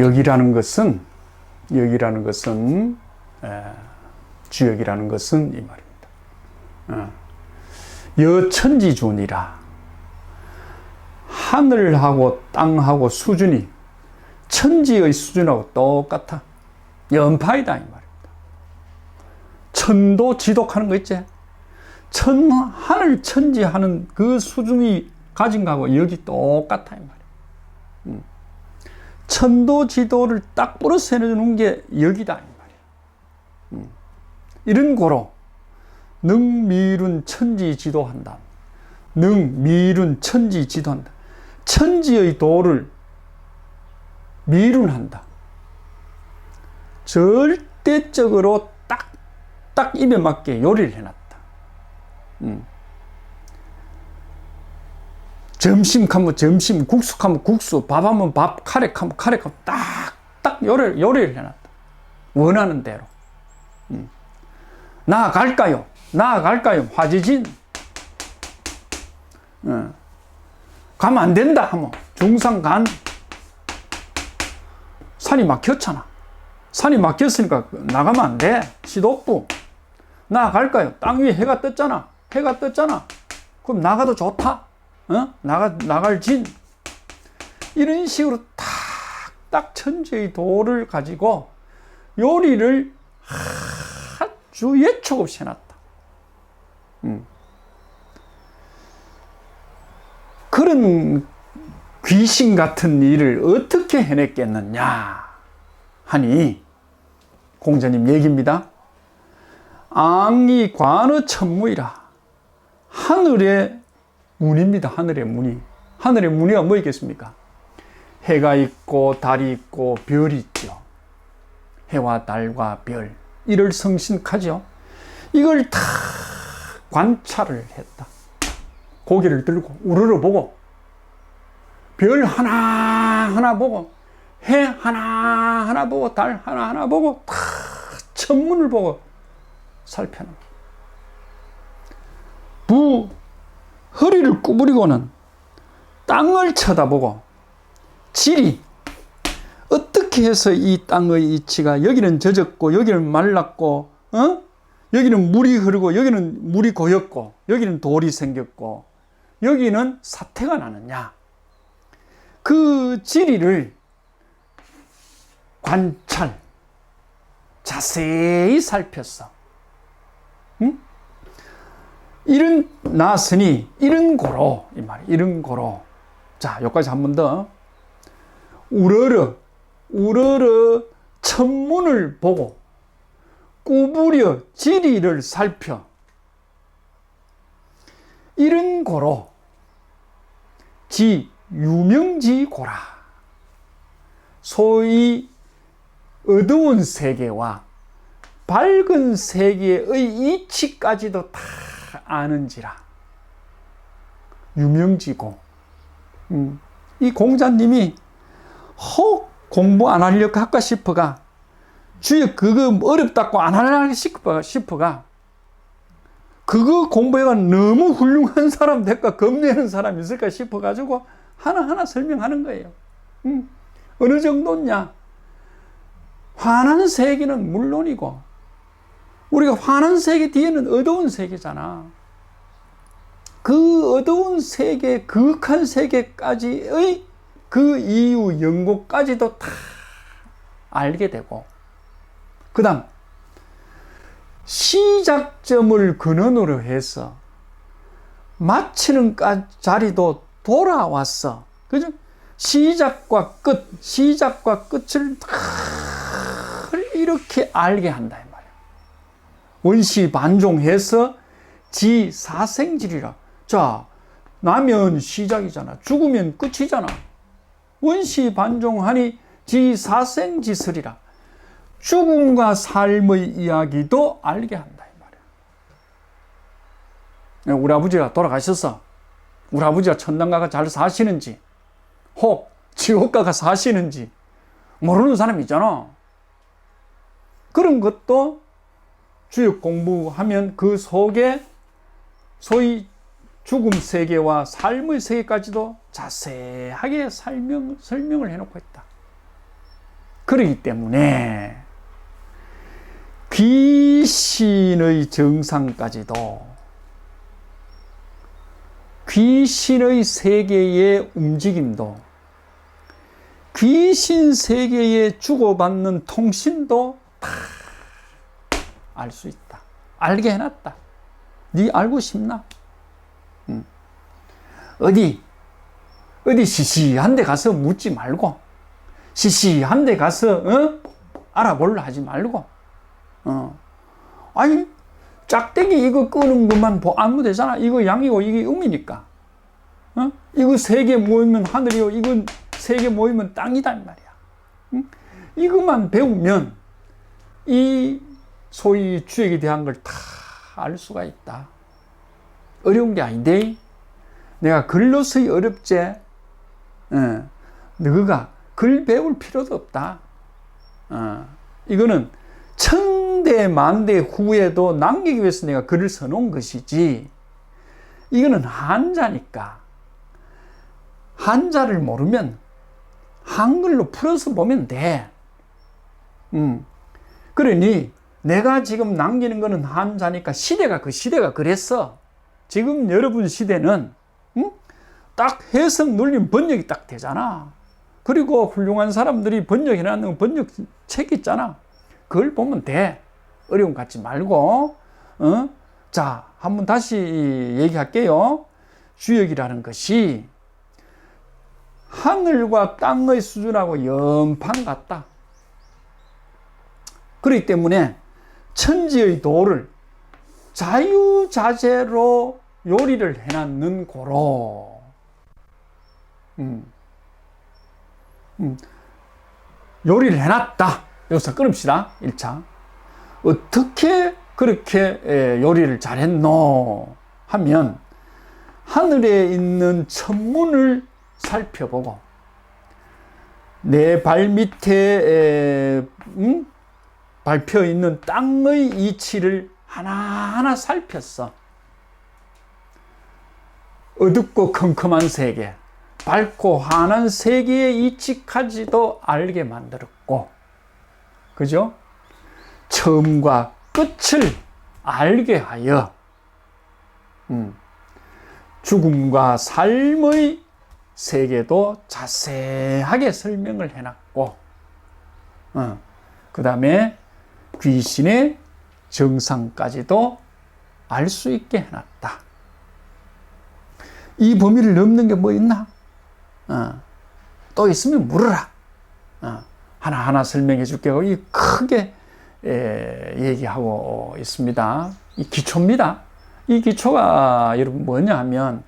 여기라는 것은 주역이라는 것은 이 말입니다. 여천지존이라 하늘하고 땅하고 수준이 천지의 수준하고 똑같아. 연파이다 이 말입니다. 천도 지독하는 거 있지? 하늘 천지 하는 그 수준이 가진 거하고 여기 똑같아 이 말이야. 천도 지도를 딱 뿌려서 해주는 게 여기다 이 말이야. 이런 고로 능미룬 천지 지도한다. 능미룬 천지 지도한다. 천지의 도를 미룬한다. 절대적으로 딱 입에 맞게 요리를 해놨다. 점심 하면 점심, 국수 하면 국수, 밥 하면 밥, 카레 하면 카레, 딱 요리를 해놨다. 원하는 대로. 나아갈까요? 화지진. 가면 안 된다 하면 중상간. 산이 막혔잖아. 산이 막혔으니까 나가면 안 돼. 시도부. 나아갈까요? 땅 위에 해가 떴잖아. 그럼 나가도 좋다. 나갈 진. 이런 식으로 딱 천지의 도를 가지고 요리를 아주 예측 없이 해놨다. 그런 귀신 같은 일을 어떻게 해냈겠느냐 하니 공자님 얘기입니다. 앙이 관어 천무이라. 하늘의 문입니다. 하늘의 문이. 하늘의 문이가 뭐 있겠습니까? 해가 있고 달이 있고 별이 있죠. 해와 달과 별. 이를 성신하죠. 이걸 다 관찰을 했다. 고개를 들고 우러러보고 별 하나하나 보고 해 하나하나 보고 달 하나하나 보고 다 천문을 보고 살펴는 허리를 구부리고는 땅을 쳐다보고 지리 어떻게 해서 이 땅의 이치가 여기는 젖었고 여기는 말랐고 여기는 물이 흐르고 여기는 물이 고였고 여기는 돌이 생겼고 여기는 사태가 나느냐. 그 지리를 관찰 자세히 살폈어. 이런 나으니 이런 고로 이 말이 이런 고로. 자, 여기까지 한 번 더. 우러러 천문을 보고 구부려 지리를 살펴. 이런 고로 유명지고라. 소위 어두운 세계와 밝은 세계의 이치까지도 다 아는지라. 유명지고. 이 공자님이 혹 공부 안 하려고 할까 싶어가 주역 그거 어렵다고 안 하려고 싶어가 그거 공부해가 너무 훌륭한 사람 될까 겁내는 사람이 있을까 싶어가지고 하나하나 설명하는 거예요. 어느 정도냐? 환한 세계는 물론이고 우리가 환한 세계 뒤에는 어두운 세계잖아. 그 어두운 세계, 극한 세계까지의 그 이유 연고까지도 다 알게 되고 그 다음 시작점을 근원으로 해서 마치는 자리도 돌아왔어. 그죠? 시작과 끝을 다 이렇게 알게 한다 이 말이야. 원시반종해서 지사생질이라. 자, 나면 시작이잖아. 죽으면 끝이잖아. 원시반종하니 지사생지설이라. 죽음과 삶의 이야기도 알게 한다 이 말이야. 우리 아버지가 돌아가셨어. 우리 아버지가 천당가가 잘 사시는지 혹 지옥가가 사시는지 모르는 사람 있잖아. 그런 것도 주역 공부하면 그 속에 소위 죽음 세계와 삶의 세계까지도 자세하게 설명을 해놓고 있다. 그렇기 때문에 귀신의 정상까지도 귀신의 세계의 움직임도 귀신 세계에 주고받는 통신도 다 알 수 있다. 알게 해놨다. 네 알고 싶나? 어디 시시한 데 가서 묻지 말고 시시한 데 가서 알아볼라 하지 말고 아니 짝대기 이거 끄는 것만 아무 되잖아. 이거 양이고 이게 음이니까 이거 세 개 모이면 하늘이요 이건 세 개 모이면 땅이다 이 말이야. 이것만 배우면 이 소위 주역에 대한 걸 다 알 수가 있다. 어려운 게 아닌데 내가 글로서의 어렵지. 너가 글 배울 필요도 없다. 이거는 천대 만대 후에도 남기기 위해서 내가 글을 써놓은 것이지. 이거는 한자니까 한자를 모르면 한글로 풀어서 보면 돼. 그러니 내가 지금 남기는 거는 한자니까 시대가 그 시대가 그랬어. 지금 여러분 시대는 딱 해석 눌림 번역이 딱 되잖아. 그리고 훌륭한 사람들이 번역해놨는 번역책 있잖아. 그걸 보면 돼. 어려움 갖지 말고. 자, 한번 다시 얘기할게요. 주역이라는 것이 하늘과 땅의 수준하고 연판 같다. 그렇기 때문에 천지의 도를 자유자재로 요리를 해놨는 고로 요리를 해놨다. 여기서 끊읍시다. 1차. 어떻게 그렇게 요리를 잘했노 하면 하늘에 있는 천문을 살펴보고 내 발 밑에 밟혀 있는 땅의 이치를 하나하나 살폈어. 어둡고 컴컴한 세계, 밝고 환한 세계의 이치까지도 알게 만들었고, 그죠? 처음과 끝을 알게 하여 죽음과 삶의 세계도 자세하게 설명을 해놨고, 그 다음에 귀신의 정상까지도 알 수 있게 해놨다. 이 범위를 넘는 게 뭐 있나? 또 있으면 물어라. 하나하나 설명해 줄게. 이 크게 얘기하고 있습니다. 이 기초입니다. 이 기초가 여러분 뭐냐 하면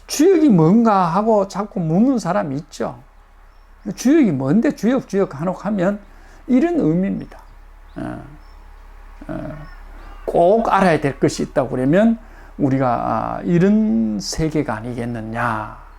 주역이 뭔가 하고 자꾸 묻는 사람이 있죠. 주역이 뭔데 주역 하면 이런 의미입니다. 꼭 알아야 될 것이 있다고 그러면 우리가 이런 세계가 아니겠느냐.